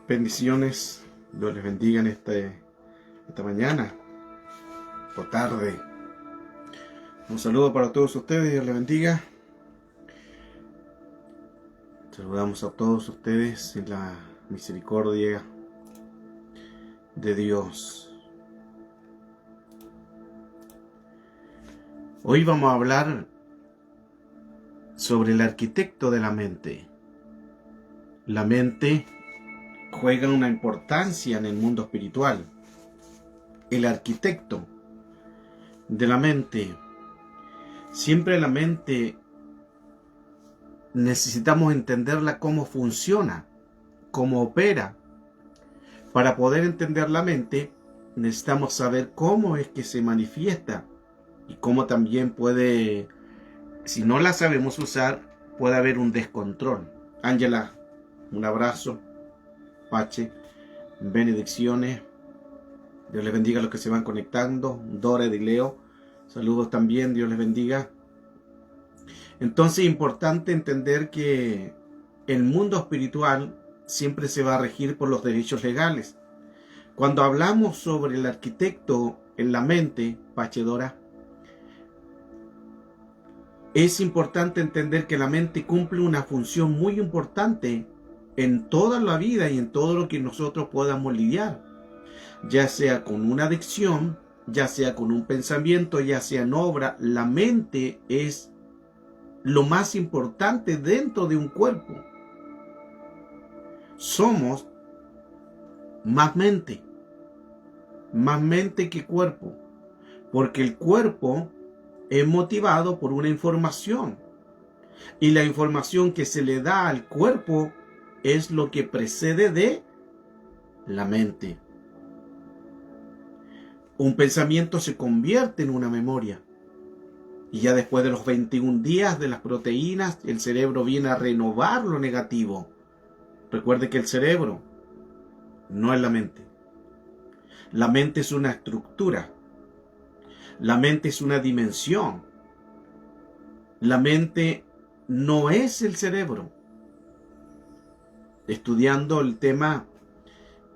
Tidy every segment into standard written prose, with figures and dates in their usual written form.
Bendiciones, Dios les bendiga en esta mañana o tarde. Un saludo para todos ustedes, Dios les bendiga. Saludamos a todos ustedes en la misericordia de Dios. Hoy vamos a hablar sobre el arquitecto de la mente. La mente juega una importancia en el mundo espiritual. El arquitecto de la mente. Siempre la mente necesitamos entenderla cómo funciona, cómo opera. Para poder entender la mente, necesitamos saber cómo es que se manifiesta y cómo también puede, si no la sabemos usar, puede haber un descontrol. Ángela, un abrazo. Pache, benedicciones. Dios les bendiga a los que se van conectando. Dora y Leo, saludos también, Dios les bendiga. Entonces es importante entender que el mundo espiritual siempre se va a regir por los derechos legales. Cuando hablamos sobre el arquitecto en la mente, Pache, Dora, es importante entender que la mente cumple una función muy importante en toda la vida y en todo lo que nosotros podamos lidiar, ya sea con una adicción, ya sea con un pensamiento, ya sea en obra. La mente es lo más importante dentro de un cuerpo. Somos más mente que cuerpo, porque el cuerpo es motivado por una información, y la información que se le da al cuerpo es lo que precede de la mente. Un pensamiento se convierte en una memoria. Y ya después de los 21 días de las proteínas, el cerebro viene a renovar lo negativo. Recuerde que el cerebro no es la mente. La mente es una estructura. La mente es una dimensión. La mente no es el cerebro. Estudiando el tema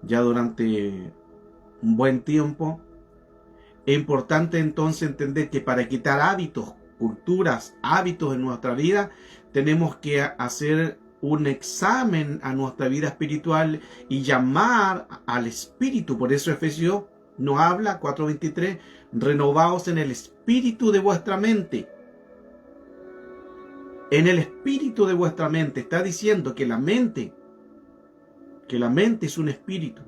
ya durante un buen tiempo, es importante entonces entender que para quitar hábitos, culturas, hábitos en nuestra vida, tenemos que hacer un examen a nuestra vida espiritual y llamar al espíritu. Por eso Efesios nos habla, 4:23, renovaos en el espíritu de vuestra mente. En el espíritu de vuestra mente está diciendo que la mente es un espíritu.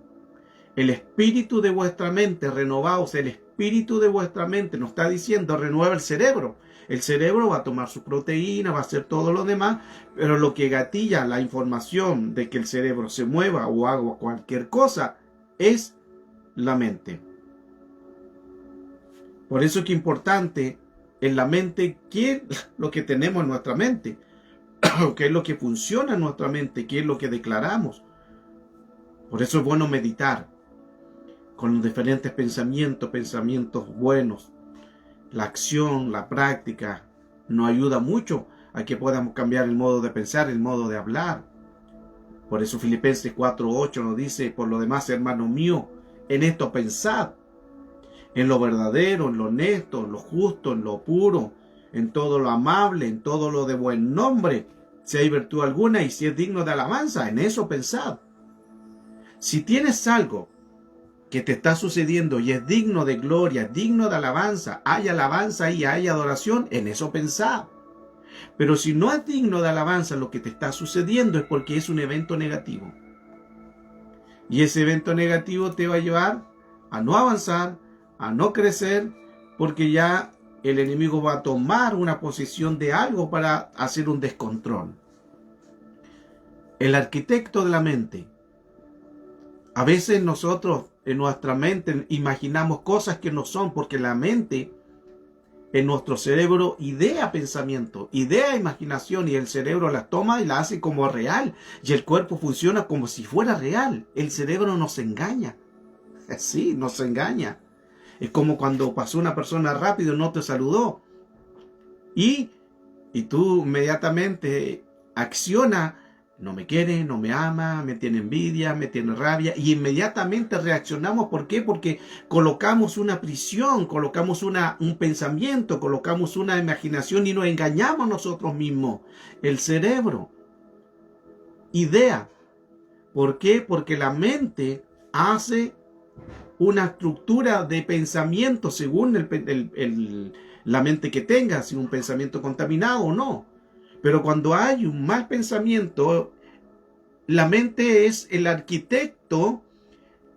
El espíritu de vuestra mente, renovaos, el espíritu de vuestra mente, nos está diciendo, renueva el cerebro. El cerebro va a tomar su proteína, va a hacer todo lo demás, pero lo que gatilla la información de que el cerebro se mueva o haga cualquier cosa es la mente. Por eso es que es importante en la mente qué es lo que tenemos en nuestra mente, qué es lo que funciona en nuestra mente, qué es lo que declaramos. Por eso es bueno meditar con los diferentes pensamientos buenos. La acción, la práctica nos ayuda mucho a que podamos cambiar el modo de pensar, el modo de hablar. Por eso Filipenses 4:8 nos dice, por lo demás, hermano mío, en esto pensad, en lo verdadero, en lo honesto, en lo justo, en lo puro, en todo lo amable, en todo lo de buen nombre, si hay virtud alguna y si es digno de alabanza, en eso pensad. Si tienes algo que te está sucediendo y es digno de gloria, digno de alabanza y hay adoración, en eso pensad. Pero si no es digno de alabanza lo que te está sucediendo, es porque es un evento negativo. Y ese evento negativo te va a llevar a no avanzar, a no crecer, porque ya el enemigo va a tomar una posición de algo para hacer un descontrol. El arquitecto de la mente. A veces nosotros en nuestra mente imaginamos cosas que no son, porque la mente en nuestro cerebro idea pensamiento, idea imaginación, y el cerebro las toma y la hace como real, y el cuerpo funciona como si fuera real. El cerebro nos engaña. Sí, nos engaña. Es como cuando pasó una persona rápido y no te saludó. Y tú inmediatamente acciona no me quiere, no me ama, me tiene envidia, me tiene rabia, y inmediatamente reaccionamos. ¿Por qué? Porque colocamos una prisión, colocamos un pensamiento, colocamos una imaginación y nos engañamos nosotros mismos. El cerebro idea. ¿Por qué? Porque la mente hace una estructura de pensamiento según la mente que tenga, si un pensamiento contaminado o no. Pero cuando hay un mal pensamiento, la mente es el arquitecto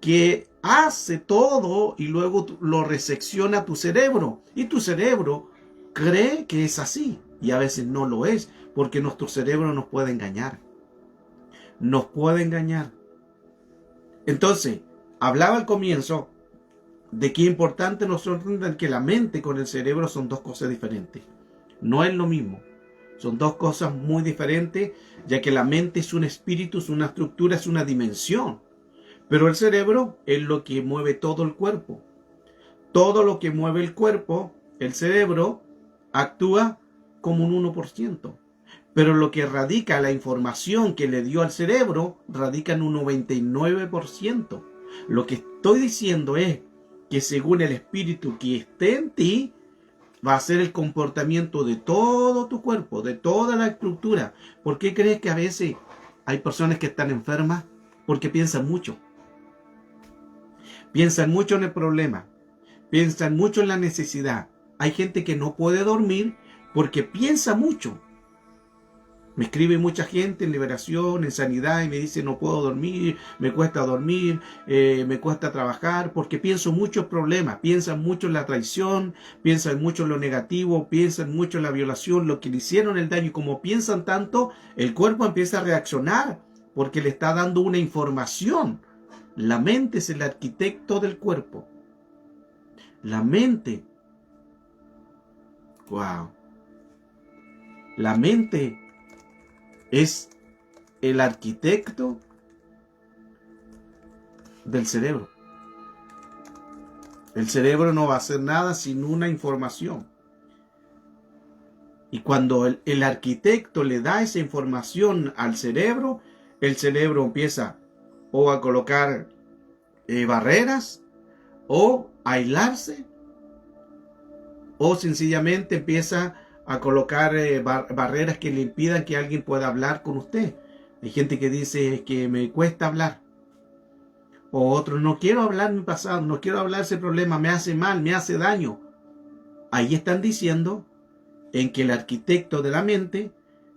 que hace todo y luego lo resecciona a tu cerebro. Y tu cerebro cree que es así y a veces no lo es, porque nuestro cerebro nos puede engañar. Nos puede engañar. Entonces, hablaba al comienzo de que es importante nosotros entender que la mente con el cerebro son dos cosas diferentes. No es lo mismo. Son dos cosas muy diferentes, ya que la mente es un espíritu, es una estructura, es una dimensión. Pero el cerebro es lo que mueve todo el cuerpo. Todo lo que mueve el cuerpo, el cerebro, actúa como un 1%. Pero lo que radica la información que le dio al cerebro, radica en un 99%. Lo que estoy diciendo es que según el espíritu que esté en ti, va a ser el comportamiento de todo tu cuerpo, de toda la estructura. ¿Por qué crees que a veces hay personas que están enfermas? Porque piensan mucho. Piensan mucho en el problema. Piensan mucho en la necesidad. Hay gente que no puede dormir porque piensa mucho. Me escribe mucha gente en liberación, en sanidad, y me dice no puedo dormir, me cuesta dormir, me cuesta trabajar, porque pienso muchos problemas, piensan mucho en la traición, piensan mucho en lo negativo, piensan mucho en la violación, lo que le hicieron el daño, y como piensan tanto, el cuerpo empieza a reaccionar, porque le está dando una información. La mente es el arquitecto del cuerpo. La mente. Wow. La mente es el arquitecto del cerebro. El cerebro no va a hacer nada sin una información. Y cuando el arquitecto le da esa información al cerebro, el cerebro empieza o a colocar barreras, o a aislarse, o sencillamente empieza a colocar barreras que le impidan que alguien pueda hablar con usted. Hay gente que dice que me cuesta hablar. O otros, no quiero hablar mi pasado, no quiero hablar ese problema, me hace mal, me hace daño. Ahí están diciendo en que el arquitecto de la mente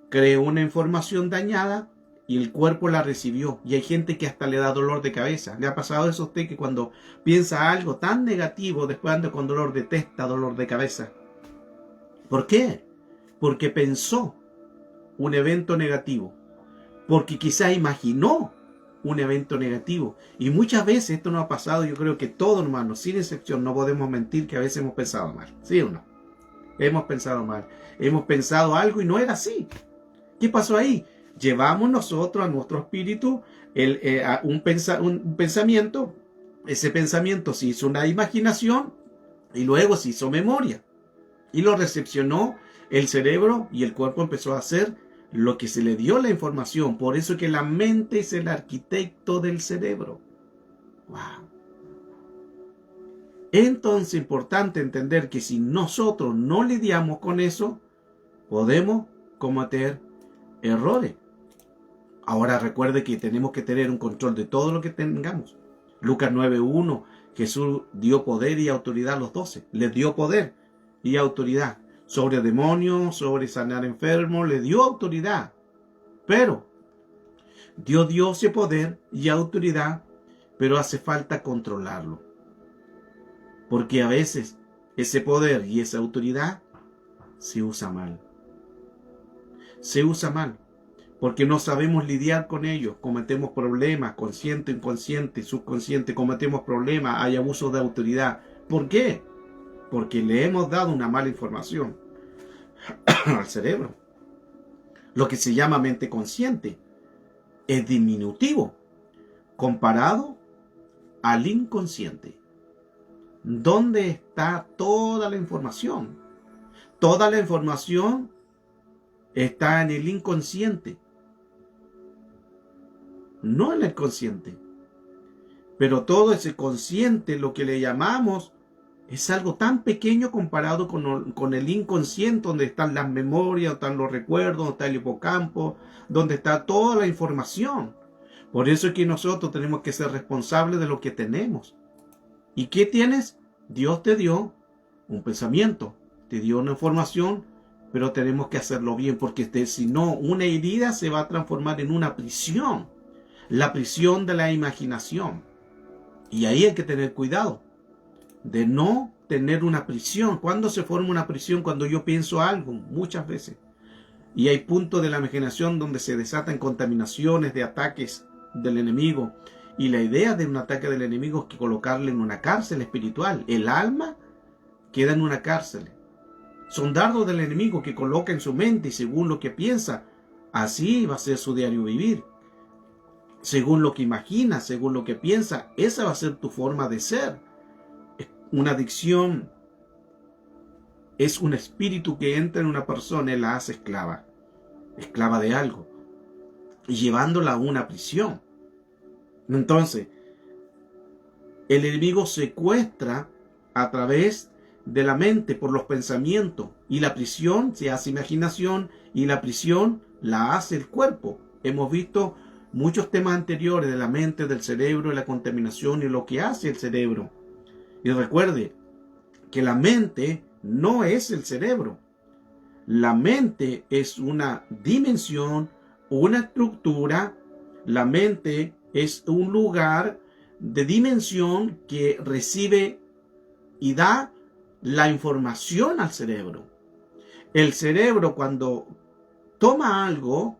creó una información dañada y el cuerpo la recibió. Y hay gente que hasta le da dolor de cabeza. ¿Le ha pasado eso a usted que cuando piensa algo tan negativo, después anda con dolor de testa, dolor de cabeza? ¿Por qué? Porque pensó un evento negativo. Porque quizás imaginó un evento negativo. Y muchas veces esto nos ha pasado, yo creo que todos, hermanos, sin excepción, no podemos mentir que a veces hemos pensado mal. ¿Sí o no? Hemos pensado mal. Hemos pensado algo y no era así. ¿Qué pasó ahí? Llevamos nosotros a nuestro espíritu un pensamiento. Ese pensamiento se hizo una imaginación y luego se hizo memoria. Y lo recepcionó el cerebro y el cuerpo empezó a hacer lo que se le dio la información. Por eso que la mente es el arquitecto del cerebro. ¡Wow! Entonces es importante entender que si nosotros no lidiamos con eso, podemos cometer errores. Ahora recuerde que tenemos que tener un control de todo lo que tengamos. Lucas 9:1, Jesús dio poder y autoridad a los 12. Les dio poder y autoridad sobre demonios, sobre sanar enfermos, le dio autoridad. Pero dio ese poder y autoridad, pero hace falta controlarlo. Porque a veces ese poder y esa autoridad se usa mal. Se usa mal. Porque no sabemos lidiar con ellos. Cometemos problemas, consciente, inconsciente, subconsciente, cometemos problemas, hay abuso de autoridad. ¿Por qué? Porque le hemos dado una mala información al cerebro. Lo que se llama mente consciente es diminutivo comparado al inconsciente. ¿Dónde está toda la información? Toda la información está en el inconsciente. no en el consciente. Pero todo ese consciente, lo que le llamamos, es algo tan pequeño comparado con el inconsciente, donde están las memorias, donde están los recuerdos, donde está el hipocampo, donde está toda la información. Por eso es que nosotros tenemos que ser responsables de lo que tenemos. ¿Y qué tienes? Dios te dio un pensamiento, te dio una información, pero tenemos que hacerlo bien, porque si no, una herida se va a transformar en una prisión, la prisión de la imaginación. Y ahí hay que tener cuidado de no tener una prisión. ¿Cuándo se forma una prisión? Cuando yo pienso algo, muchas veces. Y hay puntos de la imaginación donde se desatan contaminaciones de ataques del enemigo. Y la idea de un ataque del enemigo es que colocarle en una cárcel espiritual. El alma queda en una cárcel. Son dardos del enemigo que coloca en su mente y según lo que piensa, así va a ser su diario vivir. Según lo que imagina, según lo que piensa, esa va a ser tu forma de ser. Una adicción es un espíritu que entra en una persona y la hace esclava de algo, y llevándola a una prisión. Entonces, el enemigo secuestra a través de la mente por los pensamientos, y la prisión se hace imaginación, y la prisión la hace el cuerpo. Hemos visto muchos temas anteriores de la mente, del cerebro, de la contaminación y lo que hace el cerebro. Y recuerde que la mente no es el cerebro. La mente es una dimensión, una estructura. La mente es un lugar de dimensión que recibe y da la información al cerebro. El cerebro, cuando toma algo,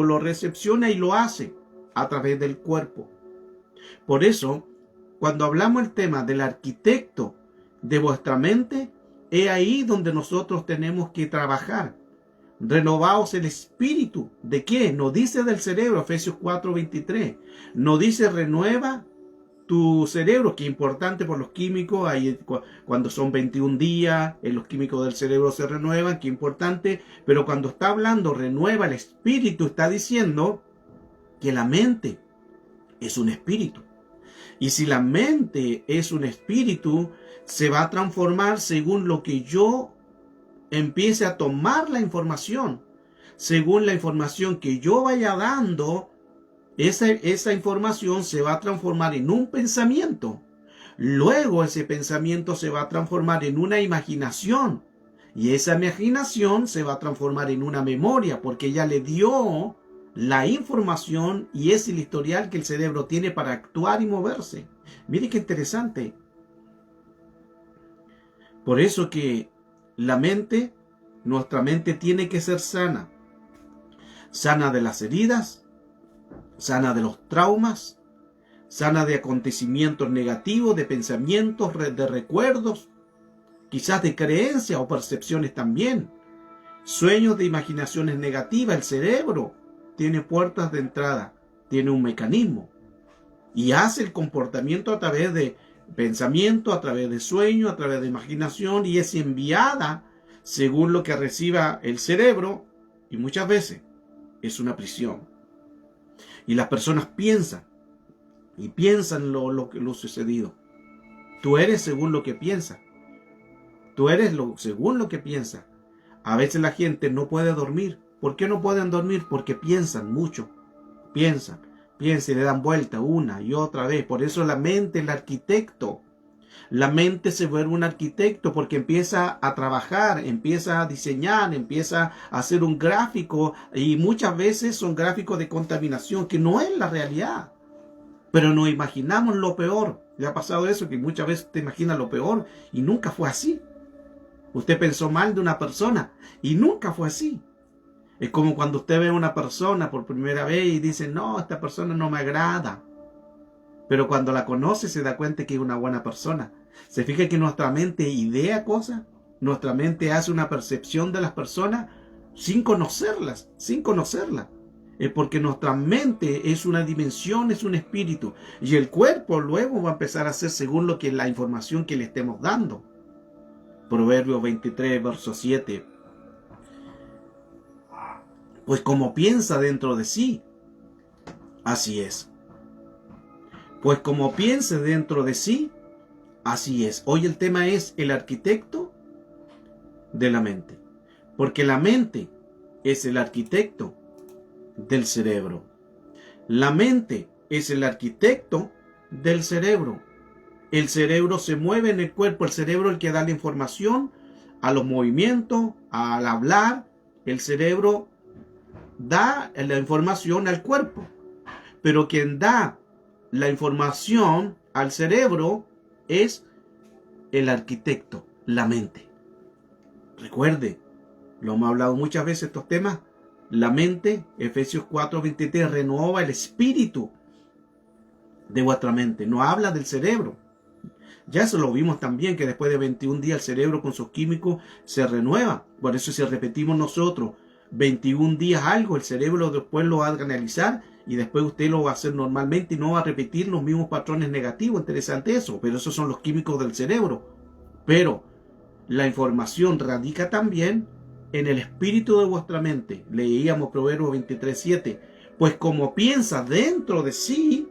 lo recepciona y lo hace a través del cuerpo. Por eso, cuando hablamos el tema del arquitecto de vuestra mente, es ahí donde nosotros tenemos que trabajar. Renovaos el espíritu. ¿De qué? Nos dice del cerebro, Efesios 4:23. Nos dice renueva tu cerebro, que es importante por los químicos. Ahí, cuando son 21 días, los químicos del cerebro se renuevan, que es importante. Pero cuando está hablando renueva el espíritu, está diciendo que la mente es un espíritu. Y si la mente es un espíritu, se va a transformar según lo que yo empiece a tomar la información. Según la información que yo vaya dando, esa información se va a transformar en un pensamiento. Luego ese pensamiento se va a transformar en una imaginación. Y esa imaginación se va a transformar en una memoria, porque ya le dio la información y es el historial que el cerebro tiene para actuar y moverse. Mire qué interesante. Por eso que nuestra mente tiene que ser sana. Sana de las heridas, sana de los traumas, sana de acontecimientos negativos, de pensamientos, de recuerdos, quizás de creencias o percepciones también. Sueños de imaginaciones negativas. El cerebro tiene puertas de entrada, tiene un mecanismo y hace el comportamiento a través de pensamiento, a través de sueño, a través de imaginación, y es enviada según lo que reciba el cerebro, y muchas veces es una prisión. Y las personas piensan lo sucedido. Tú eres según lo que piensas. Tú eres según lo que piensas. A veces la gente no puede dormir. ¿Por qué no pueden dormir? Porque piensan mucho. Piensan y le dan vuelta una y otra vez. Por eso la mente, el arquitecto. La mente se vuelve un arquitecto porque empieza a trabajar, empieza a diseñar, empieza a hacer un gráfico, y muchas veces son gráficos de contaminación que no es la realidad. Pero nos imaginamos lo peor. ¿Le ha pasado eso? Que muchas veces te imaginas lo peor y nunca fue así. Usted pensó mal de una persona y nunca fue así. Es como cuando usted ve a una persona por primera vez y dice, no, esta persona no me agrada. Pero cuando la conoce se da cuenta que es una buena persona. ¿Se fija que nuestra mente idea cosas? Nuestra mente hace una percepción de las personas sin conocerlas. Es porque nuestra mente es una dimensión, es un espíritu. Y el cuerpo luego va a empezar a hacer según lo que la información que le estemos dando. Proverbios 23, verso 7. Pues como piensa dentro de sí, así es. Pues como piense dentro de sí, así es. Hoy el tema es el arquitecto de la mente. Porque la mente es el arquitecto del cerebro. La mente es el arquitecto del cerebro. El cerebro se mueve en el cuerpo. El cerebro es el que da la información a los movimientos, al hablar. El cerebro da la información al cuerpo. Pero quien da la información al cerebro es el arquitecto, la mente. Recuerde, lo hemos hablado muchas veces estos temas. La mente, Efesios 4:23, renueva el espíritu de vuestra mente. No habla del cerebro. Ya eso lo vimos también, que después de 21 días el cerebro con sus químicos se renueva. Por eso si repetimos nosotros 21 días algo, el cerebro después lo va a analizar y después usted lo va a hacer normalmente y no va a repetir los mismos patrones negativos. Interesante eso, pero esos son los químicos del cerebro. Pero la información radica también en el espíritu de vuestra mente. Leíamos Proverbios 23:7. Pues como piensas dentro de sí,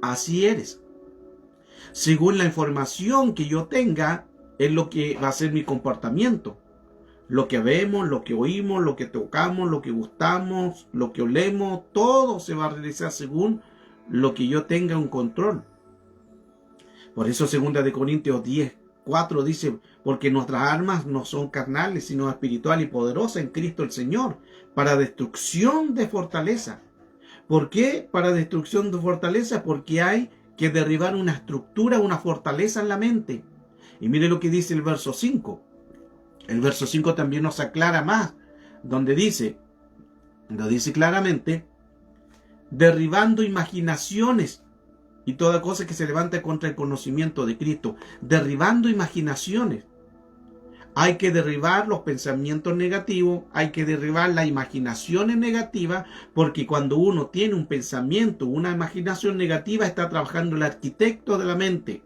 así eres. Según la información que yo tenga, es lo que va a ser mi comportamiento. Lo que vemos, lo que oímos, lo que tocamos, lo que gustamos, lo que olemos, todo se va a realizar según lo que yo tenga un control. Por eso 2 Corintios 10:4 dice, porque nuestras armas no son carnales, sino espirituales y poderosas en Cristo el Señor, para destrucción de fortaleza. ¿Por qué para destrucción de fortaleza? Porque hay que derribar una estructura, una fortaleza en la mente. Y mire lo que dice el verso 5. El verso 5 también nos aclara más, donde dice, lo dice claramente, derribando imaginaciones y toda cosa que se levanta contra el conocimiento de Cristo. Derribando imaginaciones. Hay que derribar los pensamientos negativos, hay que derribar las imaginaciones negativas, porque cuando uno tiene un pensamiento, una imaginación negativa, está trabajando el arquitecto de la mente.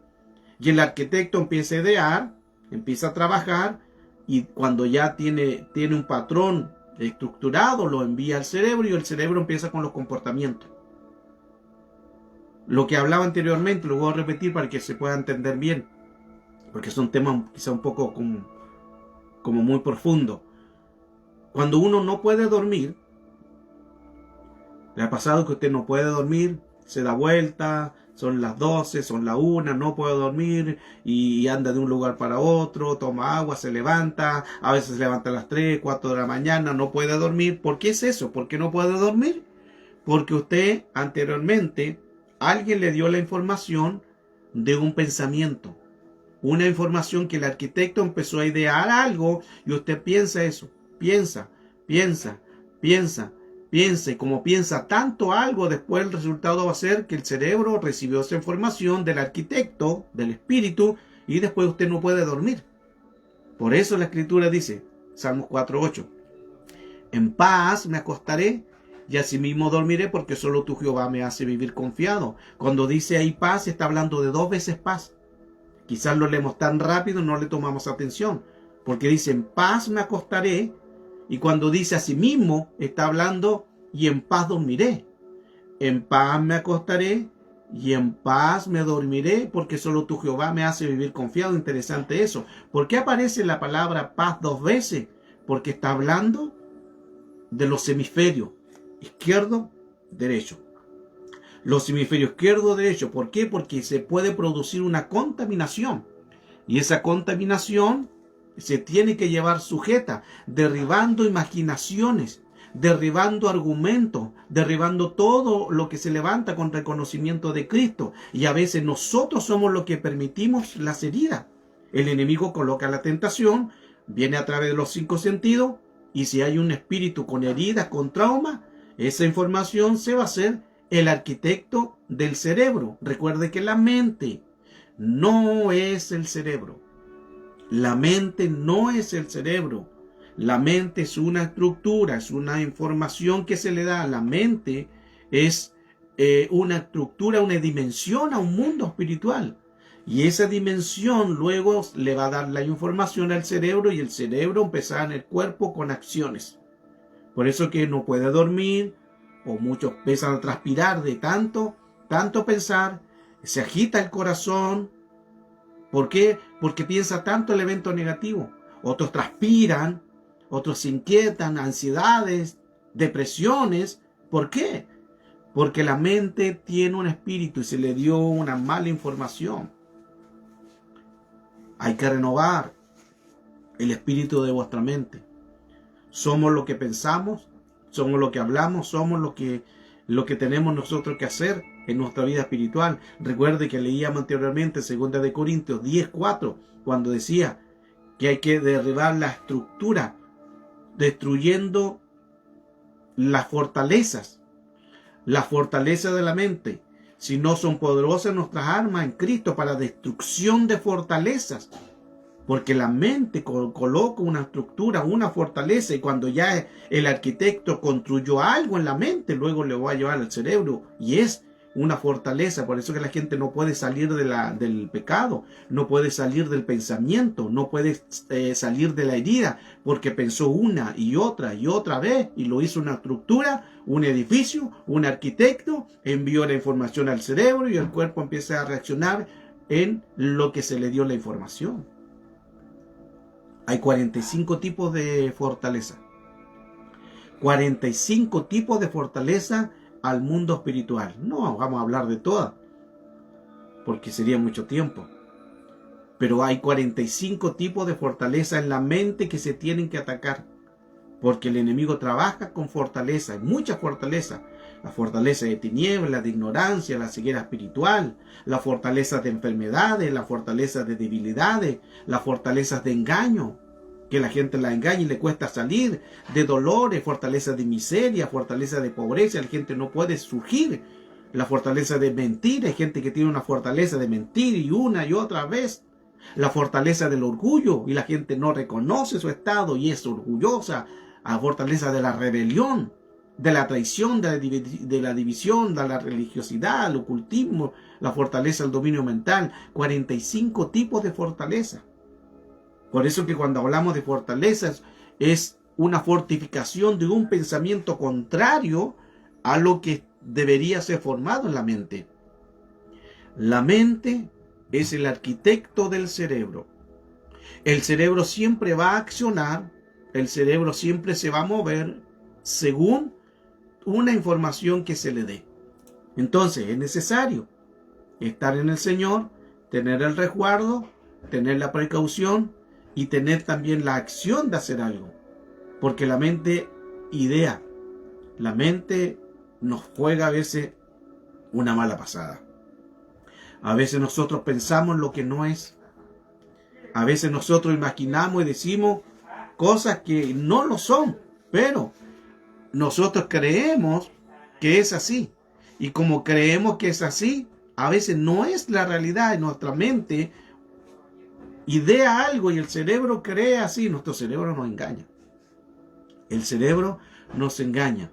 Y el arquitecto empieza a idear, empieza a trabajar, y cuando ya tiene un patrón estructurado, lo envía al cerebro y el cerebro empieza con los comportamientos. Lo que hablaba anteriormente, lo voy a repetir para que se pueda entender bien, porque son temas quizá un poco como muy profundos. Cuando uno no puede dormir, ¿le ha pasado que usted no puede dormir? Se da vuelta, son las 12, son las 1, no puede dormir y anda de un lugar para otro, toma agua, se levanta, a veces se levanta a las 3, 4 de la mañana, no puede dormir. ¿Por qué es eso? ¿Por qué no puede dormir? Porque usted anteriormente, alguien le dio la información de un pensamiento. Una información que el arquitecto empezó a idear algo y usted piensa eso. Piensa. Y como piensa tanto algo, después el resultado va a ser que el cerebro recibió esa información del arquitecto, del espíritu, y después usted no puede dormir. Por eso la escritura dice, Salmos 4:8, en paz me acostaré y asimismo dormiré, porque solo tú, Jehová, me hace vivir confiado. Cuando dice ahí paz, está hablando de 2 veces paz. Quizás lo leemos tan rápido, no le tomamos atención, porque dice en paz me acostaré. Y cuando dice asimismo, está hablando y en paz dormiré. En paz me acostaré y en paz me dormiré, porque solo tú, Jehová, me hace vivir confiado. Interesante eso. ¿Por qué aparece la palabra paz 2 veces? Porque está hablando de los hemisferios izquierdo, derecho. Los hemisferios izquierdo, derecho. ¿Por qué? Porque se puede producir una contaminación. Y esa contaminación se tiene que llevar sujeta, derribando imaginaciones, derribando argumentos, derribando todo lo que se levanta contra el conocimiento de Cristo. Y a veces nosotros somos los que permitimos las heridas. El enemigo coloca la tentación, viene a través de los 5 sentidos, y si hay un espíritu con heridas, con trauma, esa información se va a hacer el arquitecto del cerebro. Recuerde que la mente no es el cerebro. La mente no es el cerebro. La mente es una estructura, es una información que se le da. La mente es una estructura, una dimensión a un mundo espiritual. Y esa dimensión luego le va a dar la información al cerebro y el cerebro empezará en el cuerpo con acciones. Por eso que no puede dormir, o muchos empiezan a transpirar de tanto pensar, se agita el corazón. ¿Por qué? Porque piensa tanto el evento negativo. Otros transpiran, otros se inquietan, ansiedades, depresiones. ¿Por qué? Porque la mente tiene un espíritu y se le dio una mala información. Hay que renovar el espíritu de vuestra mente. Somos lo que pensamos, somos lo que hablamos, somos lo que tenemos nosotros que hacer en nuestra vida espiritual. Recuerde que leíamos anteriormente 2 de Corintios 10:4, cuando decía que hay que derribar la estructura, destruyendo las fortalezas de la mente. Si no son poderosas nuestras armas en Cristo para destrucción de fortalezas. Porque la mente coloca una estructura, una fortaleza, y cuando ya el arquitecto construyó algo en la mente, luego le va a llevar al cerebro, y es una fortaleza. Por eso que la gente no puede salir del pecado, no puede salir del pensamiento, no puede salir de la herida, porque pensó una y otra vez, y lo hizo una estructura, un edificio, un arquitecto, envió la información al cerebro, y el cuerpo empieza a reaccionar en lo que se le dio la información. Hay 45 tipos de fortaleza. 45 tipos de fortaleza al mundo espiritual. No vamos a hablar de todas, porque sería mucho tiempo. Pero hay 45 tipos de fortaleza en la mente que se tienen que atacar. Porque el enemigo trabaja con fortaleza, hay mucha fortaleza. La fortaleza de tinieblas, de ignorancia, la ceguera espiritual, la fortaleza de enfermedades, la fortaleza de debilidades, las fortalezas de engaño, que la gente la engaña y le cuesta salir, de dolores, fortaleza de miseria, fortaleza de pobreza, la gente no puede surgir, la fortaleza de mentir, hay gente que tiene una fortaleza de mentir y una y otra vez, la fortaleza del orgullo y la gente no reconoce su estado y es orgullosa, la fortaleza de la rebelión, de la traición, de la división, de la religiosidad, el ocultismo, la fortaleza del dominio mental. 45 tipos de fortaleza. Por eso que cuando hablamos de fortalezas es una fortificación de un pensamiento contrario a lo que debería ser formado en la mente. La mente es el arquitecto del cerebro. El cerebro siempre va a accionar, el cerebro siempre se va a mover según una información que se le dé. Entonces es necesario estar en el Señor, tener el resguardo, tener la precaución y tener también la acción de hacer algo. Porque la mente idea, la mente nos juega a veces una mala pasada. A veces nosotros pensamos lo que no es. A veces nosotros imaginamos y decimos cosas que no lo son, pero nosotros creemos que es así. Y como creemos que es así, a veces no es la realidad. En nuestra mente idea algo y el cerebro cree así. Nuestro cerebro nos engaña. El cerebro nos engaña.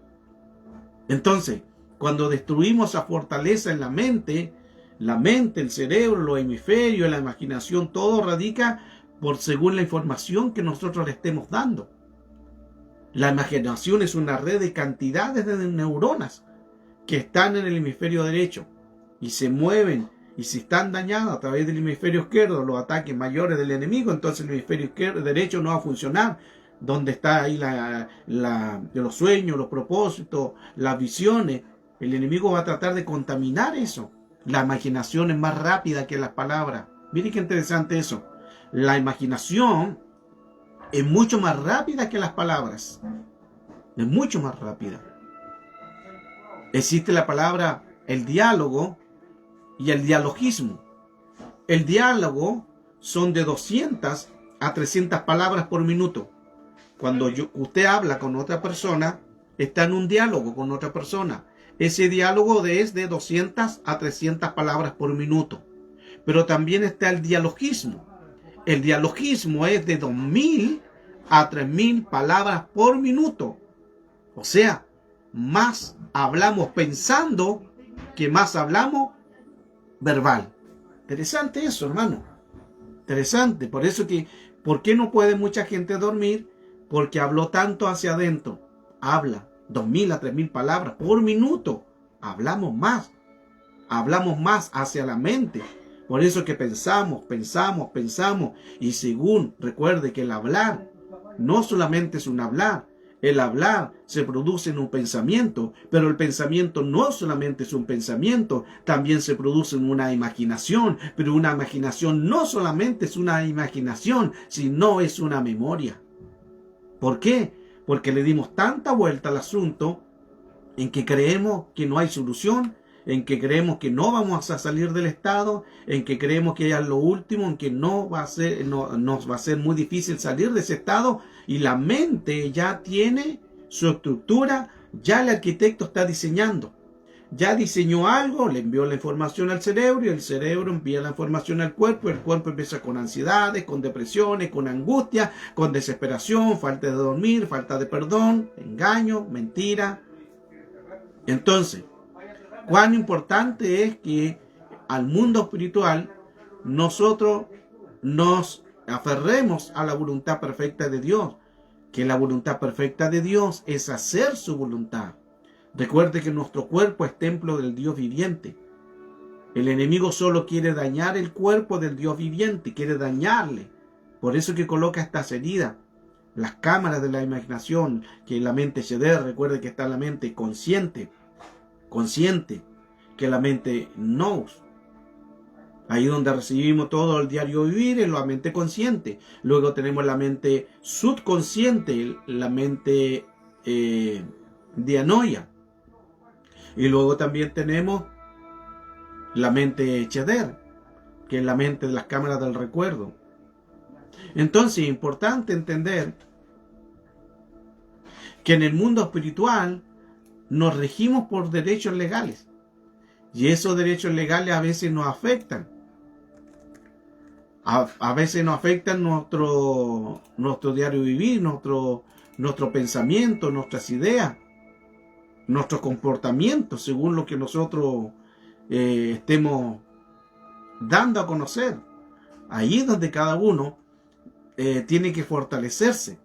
Entonces, cuando destruimos esa fortaleza en la mente, el cerebro, los hemisferios, la imaginación, todo radica según la información que nosotros le estemos dando. La imaginación es una red de cantidades de neuronas que están en el hemisferio derecho y se mueven, y si están dañadas a través del hemisferio izquierdo, los ataques mayores del enemigo, entonces el hemisferio derecho no va a funcionar. Donde está ahí los sueños, los propósitos, las visiones, el enemigo va a tratar de contaminar eso. La imaginación es más rápida que las palabras. Miren qué interesante eso. La imaginación es mucho más rápida que las palabras. Es mucho más rápida. Existe la palabra, el diálogo y el dialogismo. El diálogo son de 200 a 300 palabras por minuto. Cuando usted habla con otra persona, está en un diálogo con otra persona. Ese diálogo es de 200 a 300 palabras por minuto. Pero también está el dialogismo. El dialogismo es de 2000 a 3000 palabras por minuto. O sea, más hablamos pensando que más hablamos verbal. Interesante eso, hermano. Interesante. Por eso ¿por qué no puede mucha gente dormir? Porque habló tanto hacia adentro. Habla, 2.000 a 3.000 palabras por minuto. Hablamos más hacia la mente. Por eso que pensamos. Y según, recuerde que el hablar no solamente es un hablar. El hablar se produce en un pensamiento, pero el pensamiento no solamente es un pensamiento, también se produce en una imaginación, pero una imaginación no solamente es una imaginación, sino es una memoria. ¿Por qué? Porque le dimos tanta vuelta al asunto en que creemos que no hay solución, en que creemos que no vamos a salir del estado, en que creemos que ya es lo último, en que nos va a ser muy difícil salir de ese estado, y la mente ya tiene su estructura, ya el arquitecto está diseñando. Ya diseñó algo, le envió la información al cerebro y el cerebro envía la información al cuerpo. El cuerpo empieza con ansiedades, con depresiones, con angustia, con desesperación, falta de dormir, falta de perdón, engaño, mentira. Entonces, cuán importante es que al mundo espiritual nosotros nos aferremos a la voluntad perfecta de Dios, que la voluntad perfecta de Dios es hacer su voluntad. Recuerde que nuestro cuerpo es templo del Dios viviente. El enemigo solo quiere dañar el cuerpo del Dios viviente, quiere dañarle. Por eso que coloca estas heridas, las cámaras de la imaginación, que la mente ceder, recuerde que está la mente consciente, que la mente nous. Ahí donde recibimos todo el diario vivir es la mente consciente. Luego tenemos la mente subconsciente, la mente dianoia. Y luego también tenemos la mente cheder, que es la mente de las cámaras del recuerdo. Entonces es importante entender que en el mundo espiritual nos regimos por derechos legales. Y esos derechos legales a veces nos afectan. A veces nos afectan nuestro diario vivir, nuestro pensamiento, nuestras ideas, nuestros comportamientos, según lo que nosotros estemos dando a conocer. Ahí es donde cada uno tiene que fortalecerse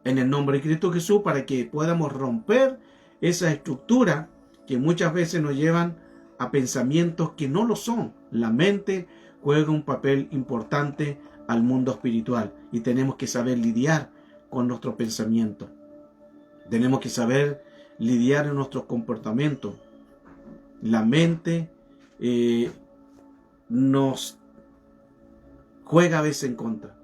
en el nombre de Cristo Jesús para que podamos romper esa estructura que muchas veces nos llevan a pensamientos que no lo son. La mente juega un papel importante al mundo espiritual y tenemos que saber lidiar con nuestros pensamientos. Tenemos que saber lidiar en nuestros comportamientos. La mente nos juega a veces en contra.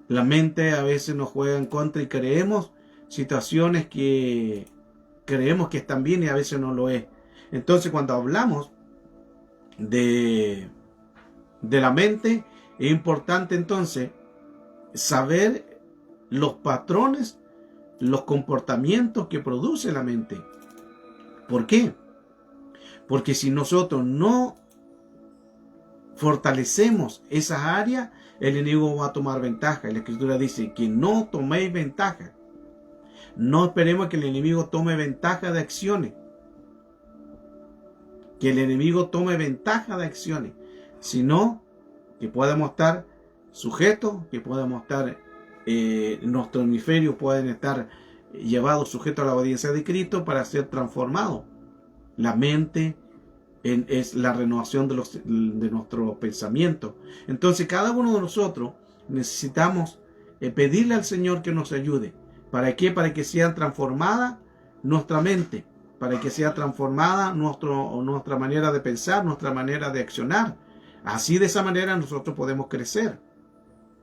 La mente a veces nos juega en contra y creemos situaciones que creemos que están bien y a veces no lo es. Entonces, cuando hablamos de la mente, es importante entonces saber los patrones, los comportamientos que produce la mente. ¿Por qué? Porque si nosotros no fortalecemos esas áreas, el enemigo va a tomar ventaja. La Escritura dice que no toméis ventaja. No esperemos que el enemigo tome ventaja de acciones. Que el enemigo tome ventaja de acciones. Sino que podamos estar sujetos, que podamos estar, nuestro hemisferio pueden estar llevados sujetos a la obediencia de Cristo para ser transformados. La mente es la renovación de nuestro pensamiento. Entonces cada uno de nosotros necesitamos pedirle al Señor que nos ayude. ¿Para qué? Para que sea transformada nuestra mente, para que sea transformada nuestra manera de pensar, nuestra manera de accionar. Así de esa manera nosotros podemos crecer.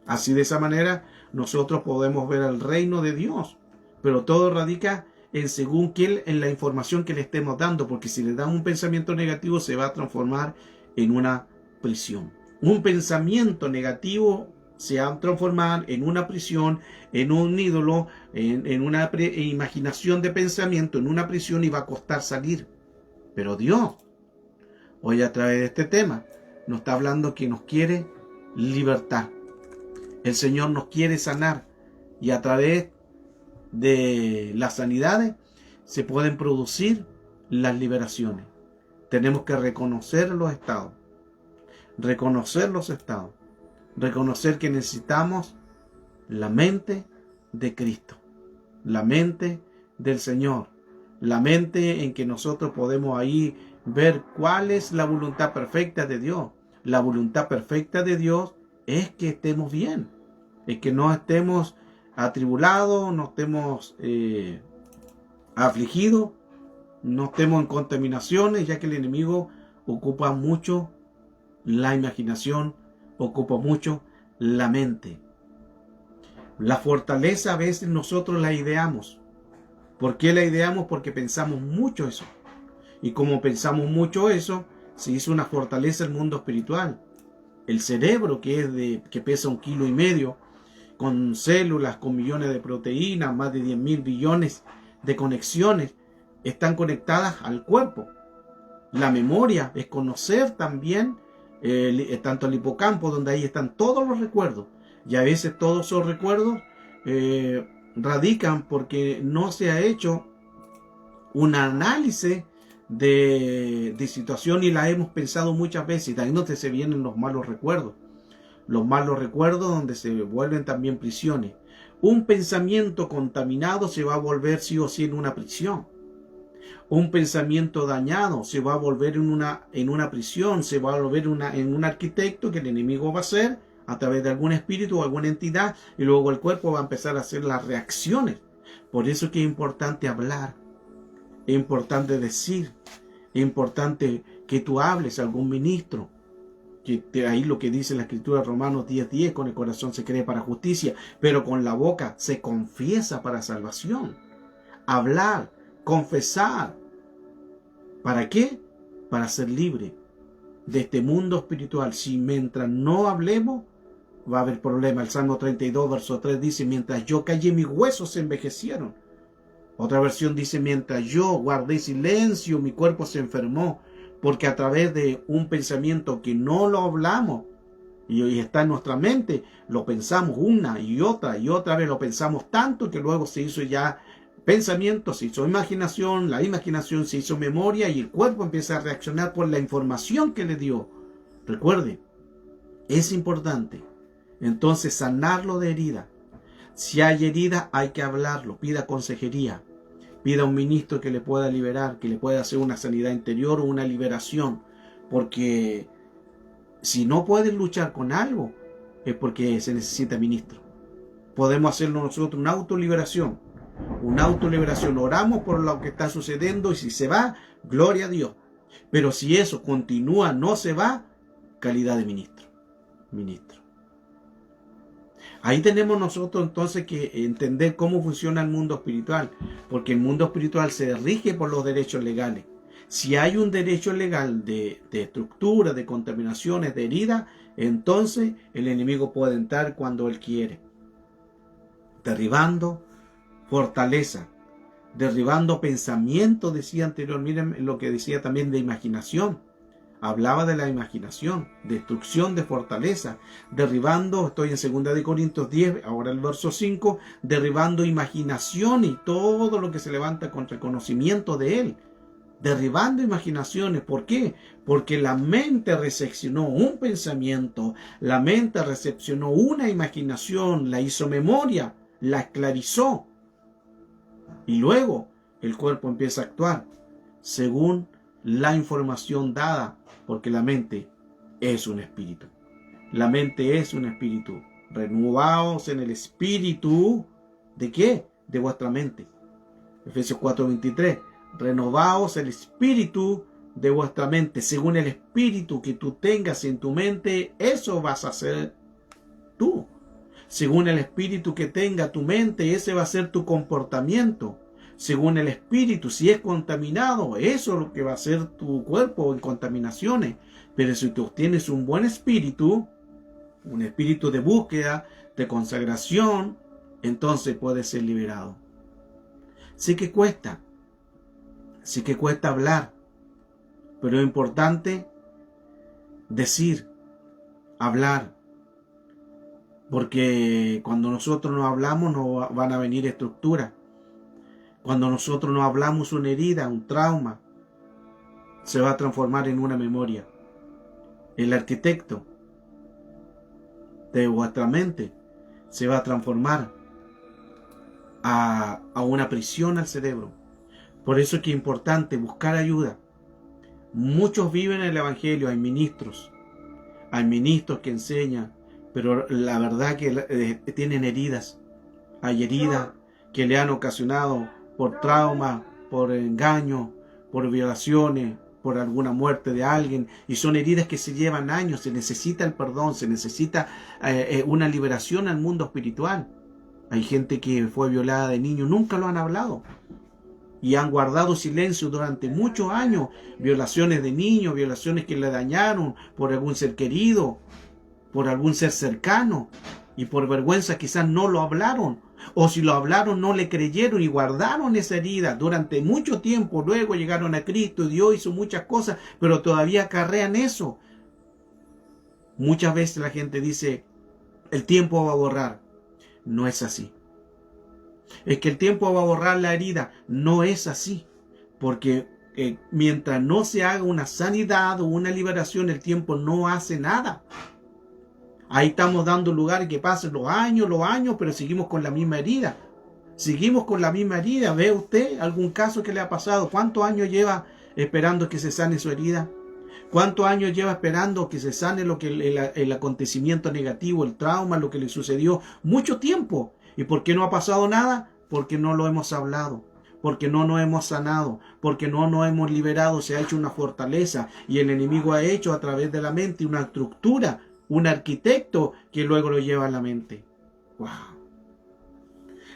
Así de esa manera nosotros podemos ver el reino de Dios. Pero todo radica en la información que le estemos dando, porque si le damos un pensamiento negativo se va a transformar en una prisión. Un pensamiento negativo se va a transformar en una prisión, en un ídolo, en una imaginación de pensamiento, en una prisión, y va a costar salir. Pero Dios, hoy a través de este tema, nos está hablando que nos quiere libertad. El Señor nos quiere sanar, y a través de las sanidades se pueden producir las liberaciones. Tenemos que reconocer los estados, reconocer que necesitamos la mente de Cristo, la mente del Señor. La mente en que nosotros podemos ahí ver cuál es la voluntad perfecta de Dios. La voluntad perfecta de Dios es que estemos bien, es que no estemos atribulados, no estemos afligidos, no estemos en contaminaciones, ya que el enemigo ocupa mucho la imaginación, ocupa mucho la mente. La fortaleza a veces nosotros la ideamos. ¿Por qué la ideamos? Porque pensamos mucho eso. Y como pensamos mucho eso, se hizo una fortaleza el mundo espiritual. El cerebro, que pesa 1,5 kilos, con células, con millones de proteínas, más de 10.000 billones de conexiones, están conectadas al cuerpo. La memoria es conocer también, tanto el hipocampo, donde ahí están todos los recuerdos. Y a veces todos esos recuerdos radican porque no se ha hecho un análisis de situación y la hemos pensado muchas veces. Y también donde se vienen los malos recuerdos. Los malos recuerdos donde se vuelven también prisiones. Un pensamiento contaminado se va a volver sí o sí en una prisión. Un pensamiento dañado se va a volver en una prisión, se va a volver en un arquitecto que el enemigo va a hacer a través de algún espíritu o alguna entidad, y luego el cuerpo va a empezar a hacer las reacciones. Por eso es que es importante hablar, es importante decir, es importante que tú hables a algún ministro, que ahí lo que dice la escritura Romanos 10:10, con el corazón se cree para justicia, pero con la boca se confiesa para salvación. Hablar, confesar. ¿Para qué? Para ser libre de este mundo espiritual. Si mientras no hablemos, va a haber problema. El Salmo 32, verso 3 dice, mientras yo callé, mis huesos se envejecieron. Otra versión dice, mientras yo guardé silencio, mi cuerpo se enfermó. Porque a través de un pensamiento que no lo hablamos y está en nuestra mente, lo pensamos una y otra vez, lo pensamos tanto que luego se hizo ya pensamiento, se hizo imaginación, la imaginación se hizo memoria y el cuerpo empieza a reaccionar por la información que le dio. Recuerde, es importante entonces sanarlo de herida. Si hay herida, hay que hablarlo, pida consejería, pida a un ministro que le pueda liberar, que le pueda hacer una sanidad interior o una liberación, porque si no pueden luchar con algo, es porque se necesita ministro. Podemos hacerlo nosotros una autoliberación, oramos por lo que está sucediendo y si se va, gloria a Dios. Pero si eso continúa, no se va, calidad de ministro. Ahí tenemos nosotros entonces que entender cómo funciona el mundo espiritual, porque el mundo espiritual se rige por los derechos legales. Si hay un derecho legal de estructura, de contaminaciones, de heridas, entonces el enemigo puede entrar cuando él quiere, derribando fortaleza, derribando pensamientos, decía anterior, miren lo que decía también de imaginación. Hablaba de la imaginación, destrucción de fortaleza, derribando, estoy en 2 Corintios 10, ahora el verso 5, derribando imaginación y todo lo que se levanta contra el conocimiento de él. Derribando imaginaciones, ¿por qué? Porque la mente recepcionó un pensamiento, la mente recepcionó una imaginación, la hizo memoria, la esclarizó. Y luego el cuerpo empieza a actuar según la información dada, porque la mente es un espíritu. La mente es un espíritu. Renovaos en el espíritu, ¿de qué? De vuestra mente. Efesios 4:23. Renovaos el espíritu de vuestra mente. Según el espíritu que tú tengas en tu mente, eso vas a ser tú. Según el espíritu que tenga tu mente, ese va a ser tu comportamiento. Según el espíritu, si es contaminado, eso es lo que va a ser tu cuerpo en contaminaciones. Pero si tú tienes un buen espíritu, un espíritu de búsqueda, de consagración, entonces puedes ser liberado. Sí que cuesta hablar, pero es importante decir, hablar, porque cuando nosotros no hablamos no van a venir estructuras. Cuando nosotros no hablamos, una herida, un trauma, se va a transformar en una memoria. El arquitecto de vuestra mente se va a transformar a una prisión al cerebro. Por eso es que es importante buscar ayuda. Muchos viven el Evangelio, hay ministros que enseñan, pero la verdad que tienen heridas. Hay heridas que le han ocasionado por trauma, por engaño, por violaciones, por alguna muerte de alguien, y son heridas que se llevan años. Se necesita el perdón, se necesita una liberación al mundo espiritual. Hay gente que fue violada de niño, nunca lo han hablado y han guardado silencio durante muchos años. Violaciones de niños, violaciones que le dañaron por algún ser querido, por algún ser cercano, y por vergüenza quizás no lo hablaron, o si lo hablaron no le creyeron y guardaron esa herida durante mucho tiempo. Luego llegaron a Cristo y Dios hizo muchas cosas, pero todavía acarrean eso. Muchas veces la gente dice, el tiempo va a borrar. No es así. Es que el tiempo va a borrar la herida. No es así. Porque mientras no se haga una sanidad o una liberación, el tiempo no hace nada. Ahí estamos dando lugar a que pasen los años, pero seguimos con la misma herida. Seguimos con la misma herida. ¿Ve usted algún caso que le ha pasado? ¿Cuántos años lleva esperando que se sane su herida? ¿Cuántos años lleva esperando que se sane el acontecimiento negativo, el trauma, lo que le sucedió? Mucho tiempo. ¿Y por qué no ha pasado nada? Porque no lo hemos hablado, porque no nos hemos sanado, porque no nos hemos liberado. Se ha hecho una fortaleza y el enemigo ha hecho a través de la mente una estructura, un arquitecto que luego lo lleva a la mente. ¡Wow!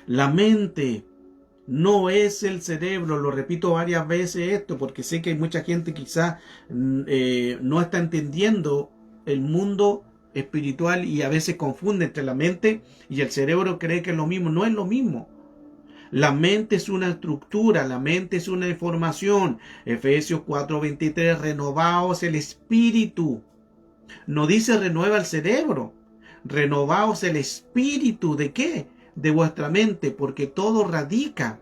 La mente no es el cerebro. Lo repito varias veces esto porque sé que hay mucha gente quizás no está entendiendo el mundo espiritual y a veces confunde entre la mente y el cerebro, cree que es lo mismo. No es lo mismo. La mente es una estructura, la mente es una información. Efesios 4:23, renovaos el espíritu. No dice renueva el cerebro. Renovaos el espíritu. ¿De qué? De vuestra mente, porque todo radica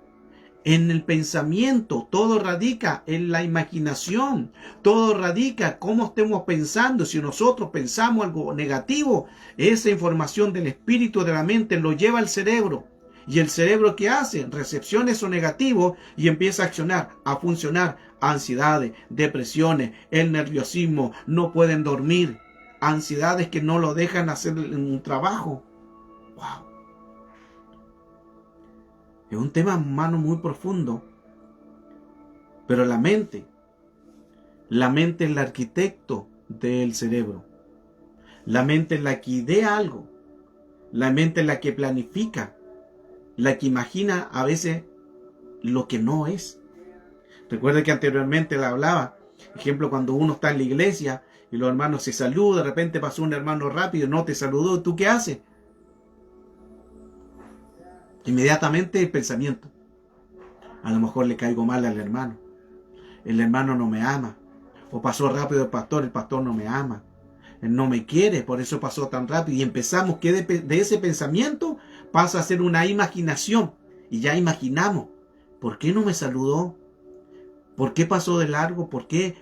en el pensamiento, todo radica en la imaginación, todo radica cómo estemos pensando. Si nosotros pensamos algo negativo, esa información del espíritu de la mente lo lleva al cerebro. ¿Y el cerebro qué hace? Recepciona eso negativo y empieza a accionar, a funcionar. Ansiedades, depresiones, el nerviosismo, no pueden dormir. Ansiedades que no lo dejan hacer un trabajo. ¡Wow! Es un tema, hermano, muy profundo. Pero la mente es el arquitecto del cerebro. La mente es la que idea algo. La mente es la que planifica. La que imagina a veces lo que no es. Recuerda que anteriormente le hablaba, ejemplo, cuando uno está en la iglesia y los hermanos se saludan, de repente pasó un hermano rápido, no te saludó, ¿tú qué haces? Inmediatamente el pensamiento. A lo mejor le caigo mal al hermano. El hermano no me ama. O pasó rápido el pastor no me ama. Él no me quiere, por eso pasó tan rápido. Y empezamos que de ese pensamiento pasa a ser una imaginación. Y ya imaginamos. ¿Por qué no me saludó? ¿Por qué pasó de largo? ¿Por qué?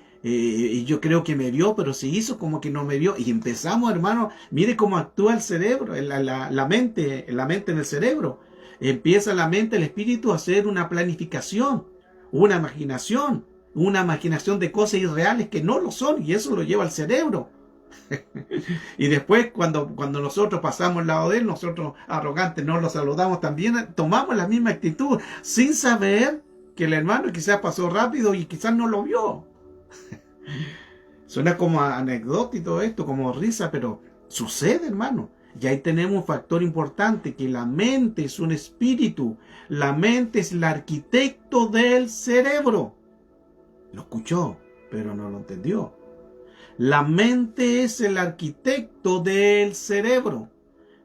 Yo creo que me vio, pero se hizo como que no me vio. Y empezamos, hermano, mire cómo actúa el cerebro, la mente en el cerebro. Empieza la mente, el espíritu a hacer una planificación, una imaginación de cosas irreales que no lo son, y eso lo lleva al cerebro. Y después cuando nosotros pasamos al lado de él, nosotros arrogantes no lo saludamos, también tomamos la misma actitud, sin saber que el hermano quizás pasó rápido y quizás no lo vio. Suena como anecdótico esto, como risa, pero sucede, hermano. Y ahí tenemos un factor importante, que la mente es un espíritu. La mente es el arquitecto del cerebro. Lo escuchó, pero no lo entendió. La mente es el arquitecto del cerebro.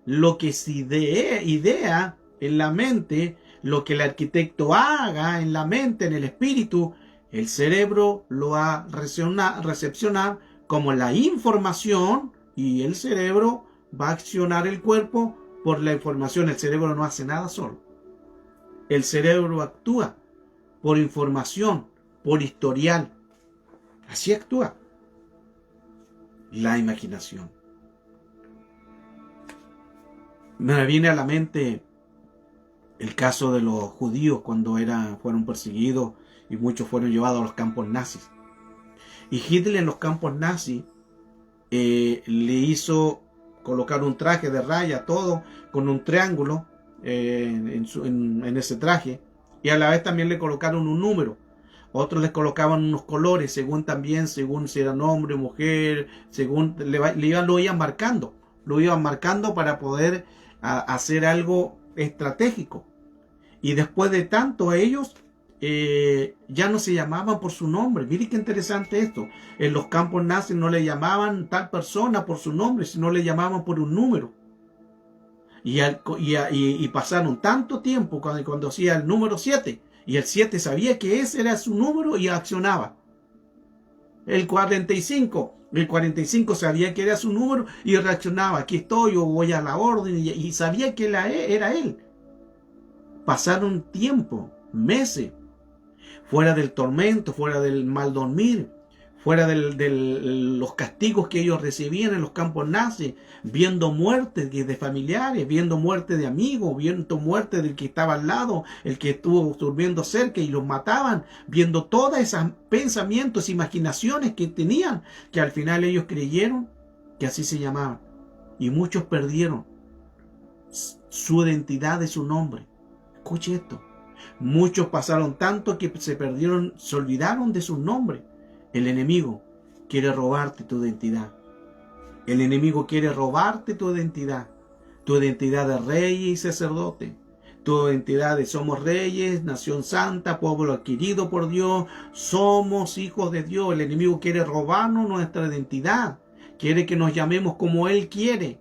Lo que se idea en la mente, lo que el arquitecto haga en la mente, en el espíritu, el cerebro lo va a recepcionar como la información, y el cerebro va a accionar el cuerpo por la información. El cerebro no hace nada solo. El cerebro actúa por información, por historial. Así actúa la imaginación. Me viene a la mente El caso de los judíos cuando fueron perseguidos y muchos fueron llevados a los campos nazis. Y Hitler en los campos nazis le hizo colocar un traje de raya, todo con un triángulo en ese traje, y a la vez también le colocaron un número. Otros les colocaban unos colores según si eran hombre o mujer, según lo iban marcando para poder hacer algo estratégico. Y después de tanto ellos ya no se llamaban por su nombre. Miren qué interesante esto. En los campos nazis no le llamaban tal persona por su nombre, sino le llamaban por un número. Y pasaron tanto tiempo cuando hacía el número 7, y el 7 sabía que ese era su número y accionaba. El 45 sabía que era su número y reaccionaba. Aquí estoy, yo voy a la orden, y sabía que era él. Pasaron tiempo, meses, fuera del tormento, fuera del mal dormir, fuera de los castigos que ellos recibían en los campos nazis, viendo muerte de familiares, viendo muerte de amigos, viendo muerte del que estaba al lado, el que estuvo durmiendo cerca y los mataban, viendo todos esos pensamientos, imaginaciones que tenían, que al final ellos creyeron que así se llamaban. Y muchos perdieron su identidad de su nombre. Escuche esto. Muchos pasaron tanto que se olvidaron de sus nombres. El enemigo quiere robarte tu identidad. El enemigo quiere robarte tu identidad de rey y sacerdote, tu identidad de somos reyes, nación santa, pueblo adquirido por Dios, somos hijos de Dios. El enemigo quiere robarnos nuestra identidad, quiere que nos llamemos como Él quiere,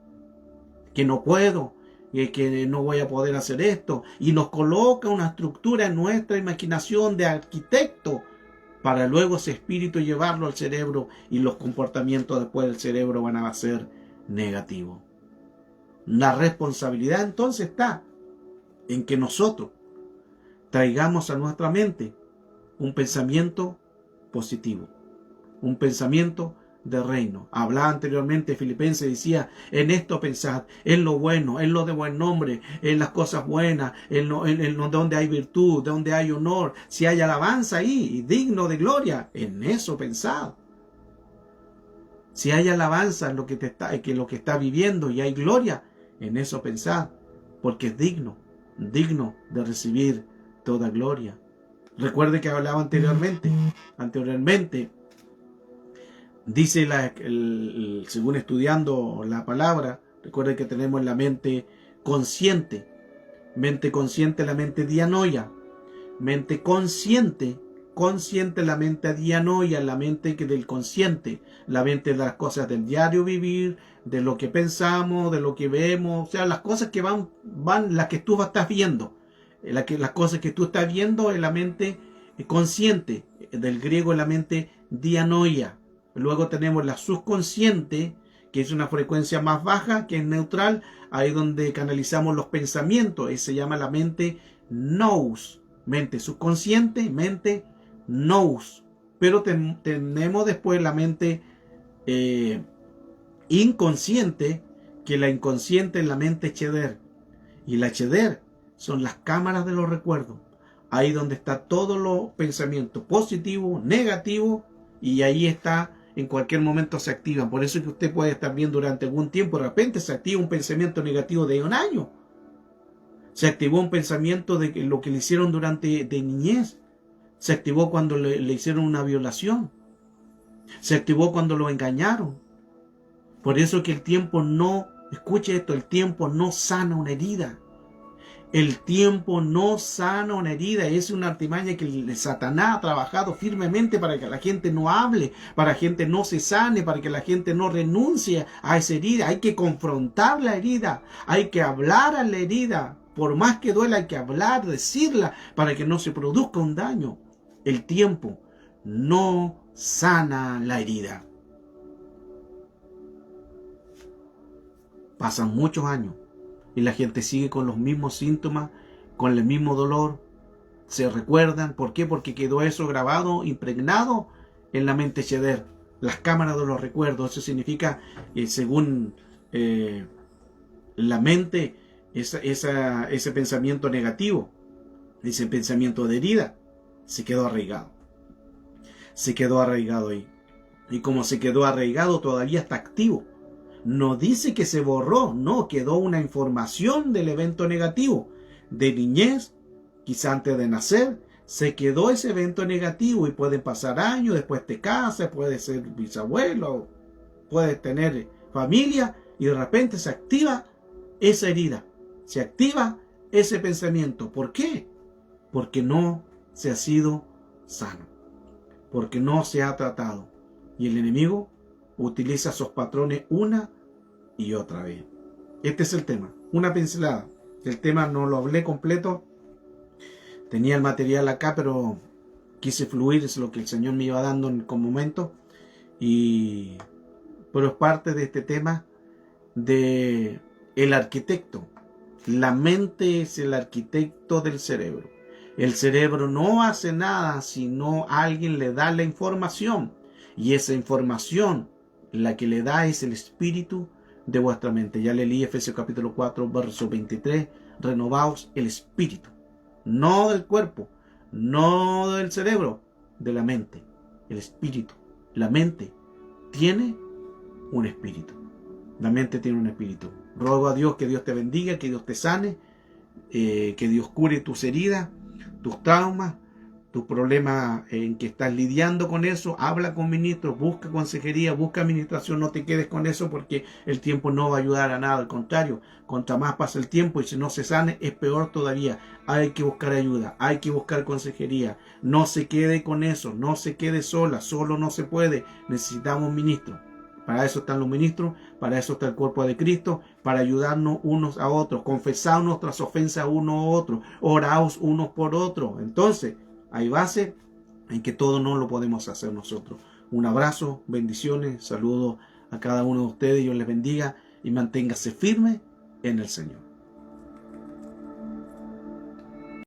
que no puedo, que no voy a poder hacer esto, y nos coloca una estructura en nuestra imaginación de arquitecto, para luego ese espíritu llevarlo al cerebro, y los comportamientos después del cerebro van a ser negativos. La responsabilidad entonces está en que nosotros traigamos a nuestra mente un pensamiento positivo, un pensamiento de reino. Hablaba anteriormente Filipenses, decía: en esto pensad, en lo bueno, en lo de buen nombre, en las cosas buenas, en donde hay virtud, donde hay honor, si hay alabanza ahí, digno de gloria, en eso pensad. Si hay alabanza en lo que está viviendo y hay gloria, en eso pensad, porque es digno de recibir toda gloria. Recuerde que hablaba anteriormente, dice según estudiando la palabra, recuerde que tenemos la mente consciente, la mente dianoia, mente consciente, la mente dianoia, la mente del consciente, la mente de las cosas del diario vivir, de lo que pensamos, de lo que vemos, o sea, las cosas que van las que tú estás viendo, las cosas que tú estás viendo en la mente consciente, del griego la mente dianoia. Luego tenemos la subconsciente, que es una frecuencia más baja, que es neutral, ahí donde canalizamos los pensamientos, y se llama la mente nous, mente subconsciente, mente nous. Pero tenemos después la mente inconsciente, que la inconsciente es la mente cheder, y la cheder son las cámaras de los recuerdos, ahí donde está todos los pensamientos positivos, negativos, y ahí está. En cualquier momento se activan. Por eso es que usted puede estar bien durante algún tiempo. De repente se activa un pensamiento negativo de un año. Se activó un pensamiento de lo que le hicieron de niñez. Se activó cuando le hicieron una violación. Se activó cuando lo engañaron. Por eso que el tiempo escuche esto, el tiempo no sana una herida. El tiempo no sana una herida. Es una artimaña que Satanás ha trabajado firmemente para que la gente no hable, para que la gente no se sane, para que la gente no renuncie a esa herida. Hay que confrontar la herida, hay que hablar a la herida. Por más que duela, hay que hablar, decirla, para que no se produzca un daño. El tiempo no sana la herida. Pasan muchos años y la gente sigue con los mismos síntomas, con el mismo dolor. Se recuerdan. ¿Por qué? Porque quedó eso grabado, impregnado en la mente cheder. Las cámaras de los recuerdos. Eso significa, según la mente, ese pensamiento negativo, ese pensamiento de herida, se quedó arraigado. Se quedó arraigado ahí. Y como se quedó arraigado, todavía está activo. No dice que se borró, no, quedó una información del evento negativo. De niñez, quizá antes de nacer, se quedó ese evento negativo y pueden pasar años, después te casas, puedes ser bisabuelo, puedes tener familia y de repente se activa esa herida, se activa ese pensamiento. ¿Por qué? Porque no se ha sido sano, porque no se ha tratado. Y el enemigo utiliza esos patrones una y otra vez. Este es el tema, una pincelada. El tema no lo hablé completo. Tenía el material acá, pero quise fluir, es lo que el Señor me iba dando en el momento. Pero es parte de este tema de el arquitecto. La mente es el arquitecto del cerebro. El cerebro no hace nada si no alguien le da la información. Y esa información, la que le da es el espíritu de vuestra mente. Ya le leí Efesios capítulo 4, verso 23. Renovaos el espíritu. No del cuerpo, no del cerebro, de la mente. El espíritu. La mente tiene un espíritu. La mente tiene un espíritu. Ruego a Dios que Dios te bendiga, que Dios te sane, que Dios cure tus heridas, tus traumas, tus problemas en que estás lidiando con eso. Habla con ministros, busca consejería, busca administración, no te quedes con eso porque el tiempo no va a ayudar a nada. Al contrario, cuanto más pasa el tiempo y si no se sane es peor todavía. Hay que buscar ayuda, hay que buscar consejería. No se quede con eso, no se quede sola, solo no se puede. Necesitamos ministros. Para eso están los ministros, para eso está el cuerpo de Cristo, para ayudarnos unos a otros, confesar nuestras ofensas unos a otros, oraos unos por otros. Entonces, hay base en que todo no lo podemos hacer nosotros. Un abrazo, bendiciones, saludos a cada uno de ustedes, Dios les bendiga y manténgase firme en el Señor.